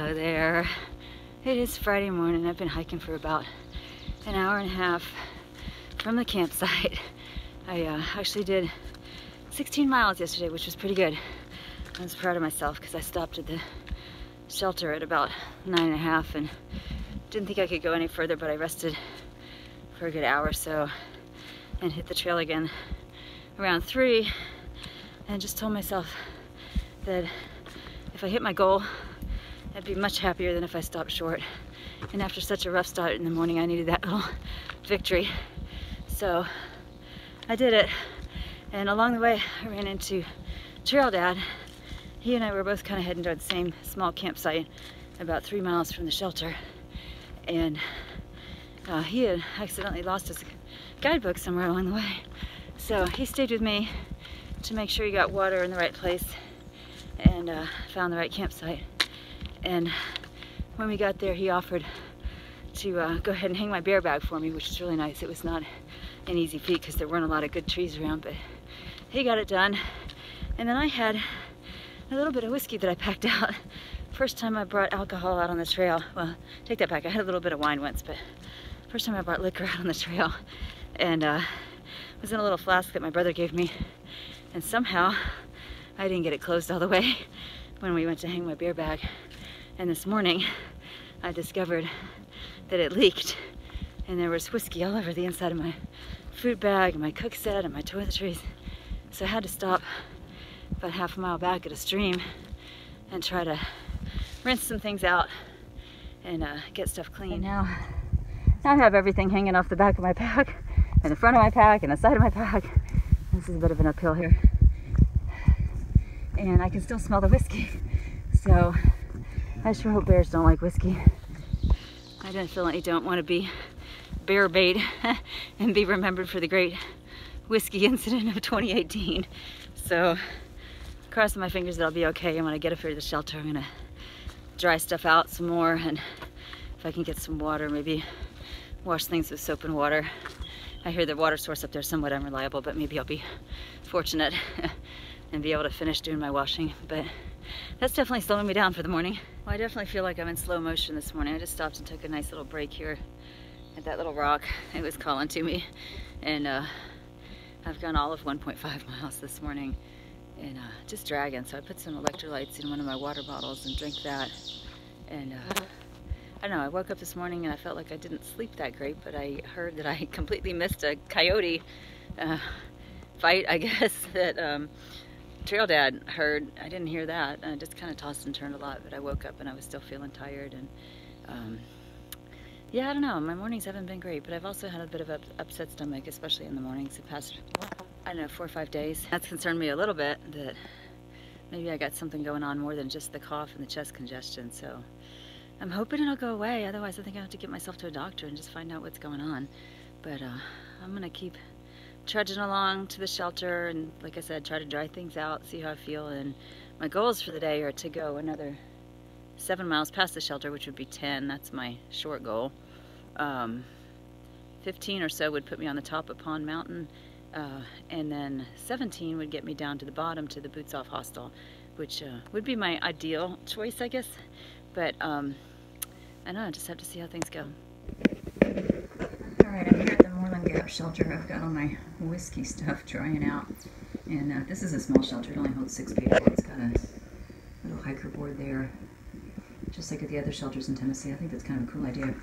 Hello there. It is Friday morning. I've been hiking for about an hour and a half from the campsite. I actually did 16 miles yesterday, which was pretty good. I was proud of myself because I stopped at the shelter at about 9:30 and didn't think I could go any further, but I rested for a good hour or so and hit the trail again around 3 and just told myself that if I hit my goal, I'd be much happier than if I stopped short. And after such a rough start in the morning, I needed that little victory. So I did it. And along the way, I ran into Trail Dad. He and I were both kind of heading toward the same small campsite about 3 miles from the shelter. And he had accidentally lost his guidebook somewhere along the way. So he stayed with me to make sure he got water in the right place and found the right campsite. And when we got there, he offered to go ahead and hang my bear bag for me, which was really nice. It was not an easy feat because there weren't a lot of good trees around, but he got it done. And then I had a little bit of whiskey that I packed out. First time I brought alcohol out on the trail. Well, take that back. I had a little bit of wine once, but first time I brought liquor out on the trail. And it was in a little flask that my brother gave me. And somehow I didn't get it closed all the way when we went to hang my beer bag. And this morning I discovered that it leaked and there was whiskey all over the inside of my food bag and my cook set and my toiletries. So I had to stop about half a mile back at a stream and try to rinse some things out and get stuff clean. And now I have everything hanging off the back of my pack and the front of my pack and the side of my pack. This is a bit of an uphill here. And I can still smell the whiskey. So I sure hope bears don't like whiskey. I definitely don't want to be bear bait and be remembered for the great whiskey incident of 2018. So crossing my fingers that I'll be okay. And when I get up here to the shelter, I'm gonna dry stuff out some more, and if I can get some water, maybe wash things with soap and water. I hear the water source up there is somewhat unreliable, but maybe I'll be fortunate and be able to finish doing my washing. But that's definitely slowing me down for the morning. Well, I definitely feel like I'm in slow motion this morning. I just stopped and took a nice little break here at that little rock. It was calling to me. And I've gone all of 1.5 miles this morning and just dragging. So I put some electrolytes in one of my water bottles and drank that. And I don't know, I woke up this morning and I felt like I didn't sleep that great, but I heard that I completely missed a coyote fight, I guess, that Trail Dad heard. I didn't hear that. I just kind of tossed and turned a lot, but I woke up and I was still feeling tired. And yeah, I don't know, my mornings haven't been great, but I've also had a bit of an upset stomach, especially in the mornings the past, I don't know, 4 or 5 days. That's concerned me a little bit, that maybe I got something going on more than just the cough and the chest congestion. So I'm hoping it'll go away. Otherwise I think I have to get myself to a doctor and just find out what's going on. But I'm gonna keep trudging along to the shelter and, like I said, try to dry things out, see how I feel. And my goals for the day are to go another 7 miles past the shelter, which would be 10. That's my short goal. 15 or so would put me on the top of Pond Mountain, and then 17 would get me down to the bottom to the Boots Off Hostel, which would be my ideal choice, I guess. But I don't know, I just have to see how things go. Alright, I'm here at the Moreland Gap shelter. I've got all my whiskey stuff drying out. And this is a small shelter. It only holds 6 people. It's got a little hiker board there, just like at the other shelters in Tennessee. I think that's kind of a cool idea.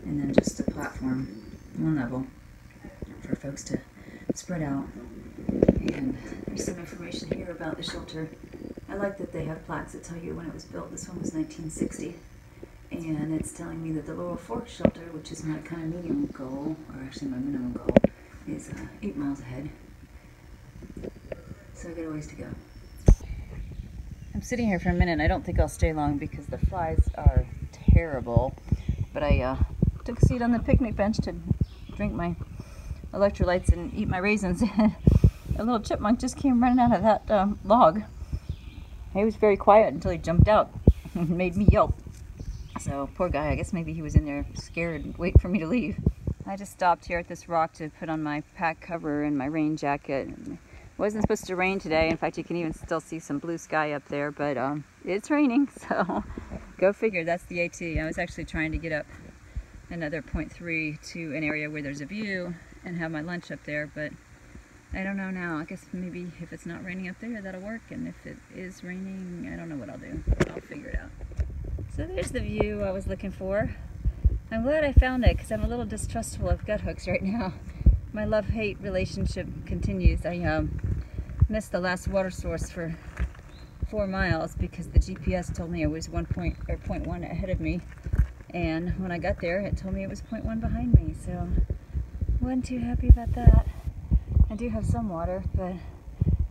And then just a platform, one level, for folks to spread out. And there's some information here about the shelter. I like that they have plaques that tell you when it was built. This one was 1960. And it's telling me that the Laurel Fork shelter, which is my kind of medium goal, or actually my minimum goal, is 8 miles ahead. So I got a ways to go. I'm sitting here for a minute and I don't think I'll stay long because the flies are terrible. But I took a seat on the picnic bench to drink my electrolytes and eat my raisins. A little chipmunk just came running out of that log. He was very quiet until he jumped out and made me yelp. So poor guy, I guess maybe he was in there scared and waiting for me to leave. I just stopped here at this rock to put on my pack cover and my rain jacket. It wasn't supposed to rain today. In fact, you can even still see some blue sky up there, but it's raining, so Go figure, that's the AT. I was actually trying to get up another 0.3 to an area where there's a view and have my lunch up there, but I don't know now. I guess maybe if it's not raining up there, that'll work, and if it is raining, I don't know what I'll do. I'll figure it out. So there's the view I was looking for. I'm glad I found it, because I'm a little distrustful of gut hooks right now. My love-hate relationship continues. I missed the last water source for 4 miles because the GPS told me it was 0.1 ahead of me, and when I got there it told me it was 0.1 behind me, so wasn't too happy about that. I do have some water, but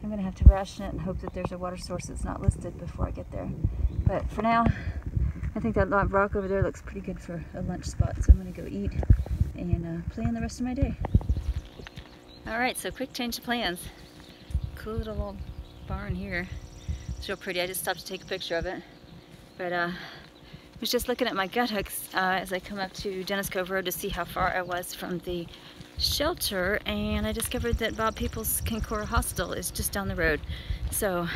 I'm gonna have to ration it and hope that there's a water source that's not listed before I get there. But for now, I think that rock over there looks pretty good for a lunch spot, so I'm gonna go eat and plan the rest of my day. Alright, so quick change of plans. Cool little barn here. It's real pretty. I just stopped to take a picture of it. But I was just looking at my gut hooks as I come up to Dennis Cove Road to see how far I was from the shelter, and I discovered that Bob Peoples' Kincora Hostel is just down the road. So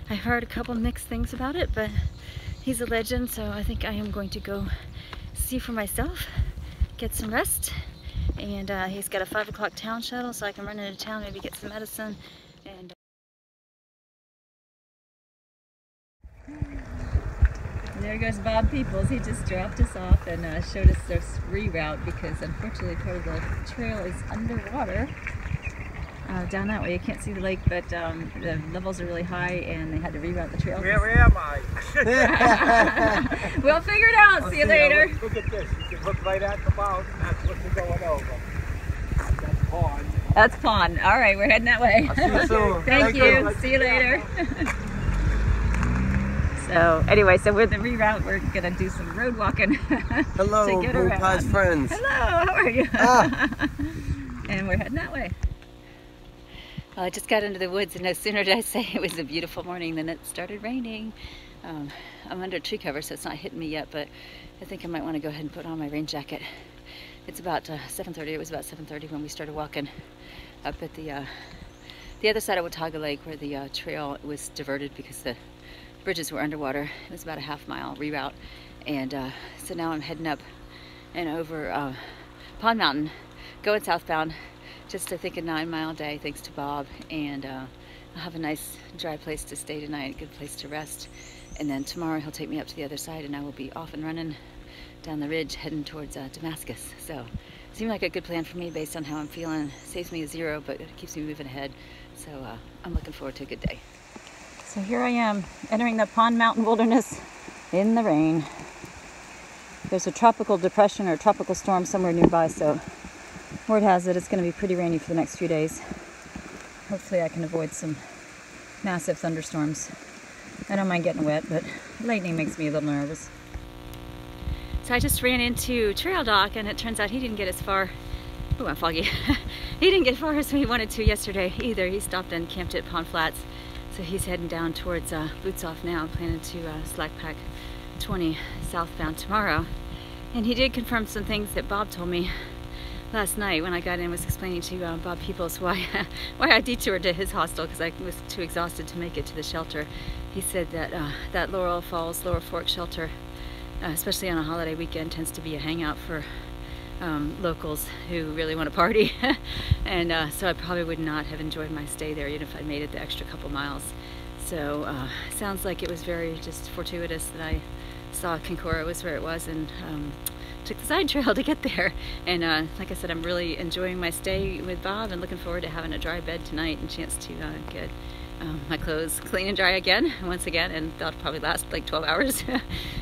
I heard a couple mixed things about it, but he's a legend, so I think I am going to go see for myself, get some rest, and he's got a 5 o'clock town shuttle, so I can run into town, maybe get some medicine. And there goes Bob Peoples. He just dropped us off and showed us this reroute, because unfortunately part of the trail is underwater. Down that way you can't see the lake, but the levels are really high and they had to reroute the trail. Where am I? We'll figure it out. See you later. Look at this. You can look right at the mountain. That's what you're going over. That's pond. That's pond. All right, we're heading that way. I'll see you soon. Thank you. See you later. So anyway, so with the reroute, we're gonna do some road walking. Hello, to get Blue around. Pies friends. Hello, how are you? Ah. And we're heading that way. Well, I just got into the woods, and no sooner did I say it was a beautiful morning than it started raining. I'm under a tree cover, so it's not hitting me yet, but I think I might want to go ahead and put on my rain jacket. It's about 7:30. It was about 7:30 when we started walking up at the other side of Watauga Lake, where the trail was diverted because the bridges were underwater. It was about a half-mile reroute, and so now I'm heading up and over Pond Mountain, going southbound. Just I think a 9-mile day, thanks to Bob, and I'll have a nice dry place to stay tonight, a good place to rest, and then tomorrow he'll take me up to the other side and I will be off and running down the ridge heading towards Damascus. So it seemed like a good plan for me based on how I'm feeling. Saves me a 0, but it keeps me moving ahead, so I'm looking forward to a good day. So here I am entering the Pond Mountain wilderness in the rain. There's a tropical depression or a tropical storm somewhere nearby, so word has it it's going to be pretty rainy for the next few days. Hopefully I can avoid some massive thunderstorms. I don't mind getting wet, but lightning makes me a little nervous. So I just ran into Trail Doc, and it turns out he didn't get as far. Oh, I'm foggy. He didn't get far as he wanted to yesterday either. He stopped and camped at Pond Flats, so he's heading down towards Boots Off now, planning to slack pack 20 southbound tomorrow. And he did confirm some things that Bob told me last night when I got in, was explaining to Bob Peoples why I detoured to his hostel, because I was too exhausted to make it to the shelter. He said that that Laurel Falls, Lower Fork shelter, especially on a holiday weekend, tends to be a hangout for locals who really want to party. And so I probably would not have enjoyed my stay there even if I made it the extra couple miles. So sounds like it was very just fortuitous that I saw Kincora was where it was, and took the side trail to get there. And like I said, I'm really enjoying my stay with Bob and looking forward to having a dry bed tonight and chance to get my clothes clean and dry again, once again, and that'll probably last like 12 hours.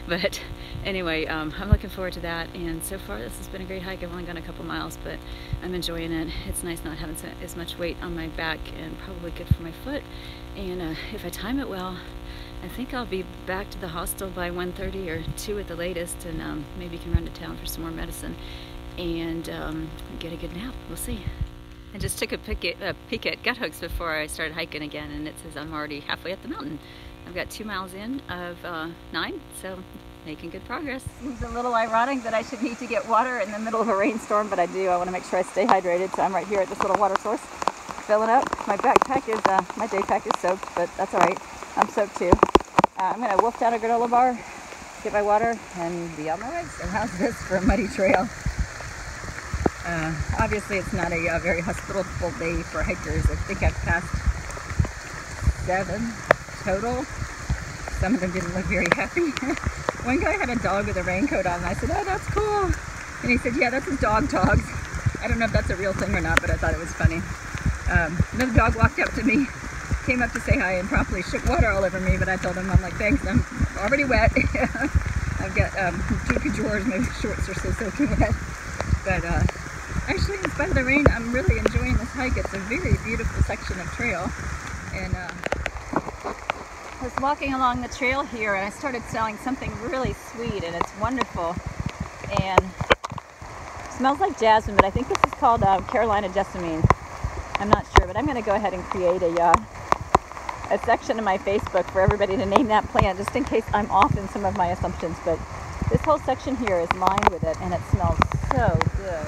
But anyway, I'm looking forward to that, and so far this has been a great hike. I've only gone a couple miles, but I'm enjoying it. It's nice not having as much weight on my back, and probably good for my foot. And if I time it well, I think I'll be back to the hostel by 1:30 or 2 at the latest, and maybe can run to town for some more medicine and get a good nap. We'll see. I just took a peek at gut hooks before I started hiking again, and it says I'm already halfway up the mountain. I've got 2 miles in of 9, so making good progress. Seems a little ironic that I should need to get water in the middle of a rainstorm, but I do. I want to make sure I stay hydrated, so I'm right here at this little water source, filling up. My backpack is, my day pack is soaked, but that's all right. I'm soaked too. I'm going to wolf down a granola bar get my water, and be on my way. So how's this for a muddy trail? Obviously it's not a very hospitable day for hikers. I think I've passed 7 total. Some of them didn't look very happy. One guy had a dog with a raincoat on, and I said, oh, that's cool. And he said, yeah, that's his dog togs. I don't know if that's a real thing or not, but I thought it was funny. Another dog walked up to me, came up to say hi, and promptly shook water all over me, but I told him, I'm like, thanks, I'm already wet. I've got 2 drawers, my shorts are still soaking wet. But actually, in spite of the rain, I'm really enjoying this hike. It's a very beautiful section of trail. And I was walking along the trail here, and I started smelling something really sweet, and it's wonderful. And it smells like jasmine, but I think this is called Carolina jessamine. I'm not sure, but I'm going to go ahead and create a section in my Facebook for everybody to name that plant, just in case I'm off in some of my assumptions. But this whole section here is lined with it, and it smells so good.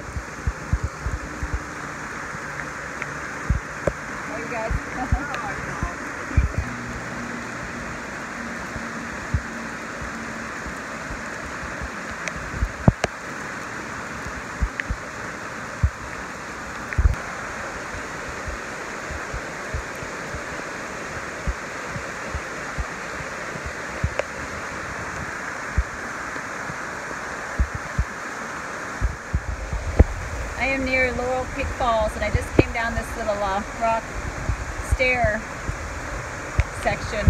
Oh, you guys? I am near Laurel Creek Falls, and I just came down this little rock stair section,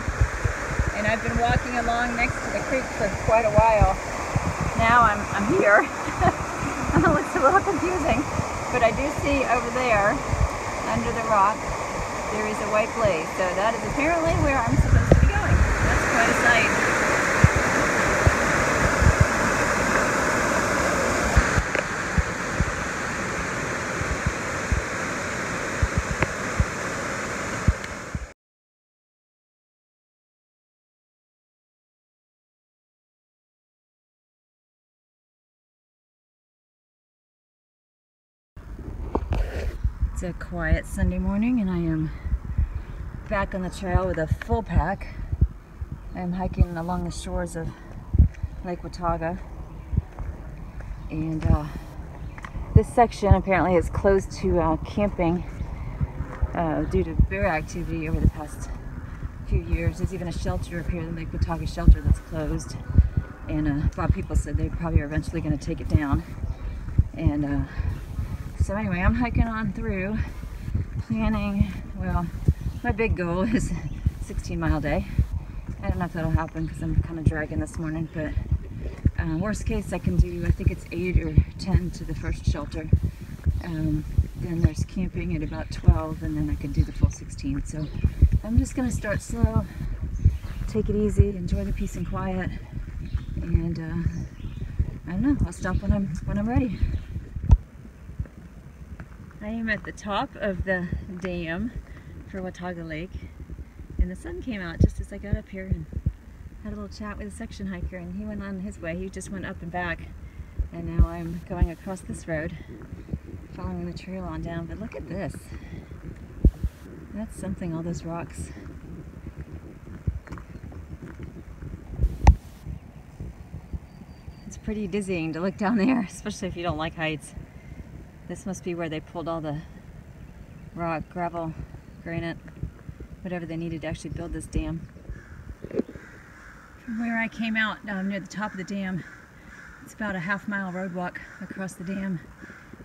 and I've been walking along next to the creek for quite a while. Now I'm here. It looks a little confusing, but I do see over there, under the rock, there is a white blaze, so that is apparently where I'm supposed to be going. That's quite a sight. It's a quiet Sunday morning, and I am back on the trail with a full pack. I'm hiking along the shores of Lake Watauga, and this section apparently is closed to camping due to bear activity over the past few years. There's even a shelter up here, the Lake Watauga shelter, that's closed, and a lot of people said they probably are eventually going to take it down. And so anyway, I'm hiking on through, planning, well, my big goal is a 16-mile day. I don't know if that'll happen because I'm kind of dragging this morning, but worst case I can do, I think it's 8 or 10 to the first shelter. Then there's camping at about 12, and then I can do the full 16. So I'm just going to start slow, take it easy, enjoy the peace and quiet, and I don't know, I'll stop when I'm ready. I am at the top of the dam for Watauga Lake, and the sun came out just as I got up here and had a little chat with a section hiker, and he went on his way. He just went up and back, and now I'm going across this road, following the trail on down. But look at this. That's something, all those rocks. It's pretty dizzying to look down there, especially if you don't like heights. This must be where they pulled all the rock, gravel, granite, whatever they needed to actually build this dam. From where I came out near the top of the dam, it's about a half-mile road walk across the dam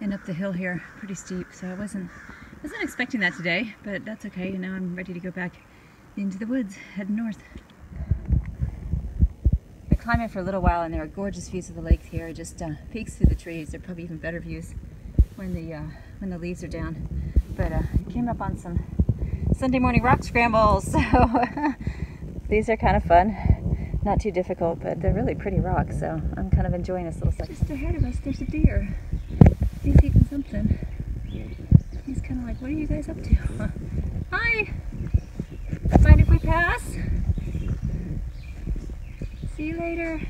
and up the hill here, pretty steep. So I wasn't expecting that today, but that's okay. Now I'm ready to go back into the woods, heading north. I climbed it for a little while, and there are gorgeous views of the lake here. Just peeks through the trees. There are probably even better views when the leaves are down. But I came up on some Sunday morning rock scrambles, so these are kind of fun. Not too difficult, but they're really pretty rocks, so I'm kind of enjoying this little section. Just ahead of us, there's a deer. He's eating something. He's kind of like, what are you guys up to? Hi! Mind if we pass? See you later.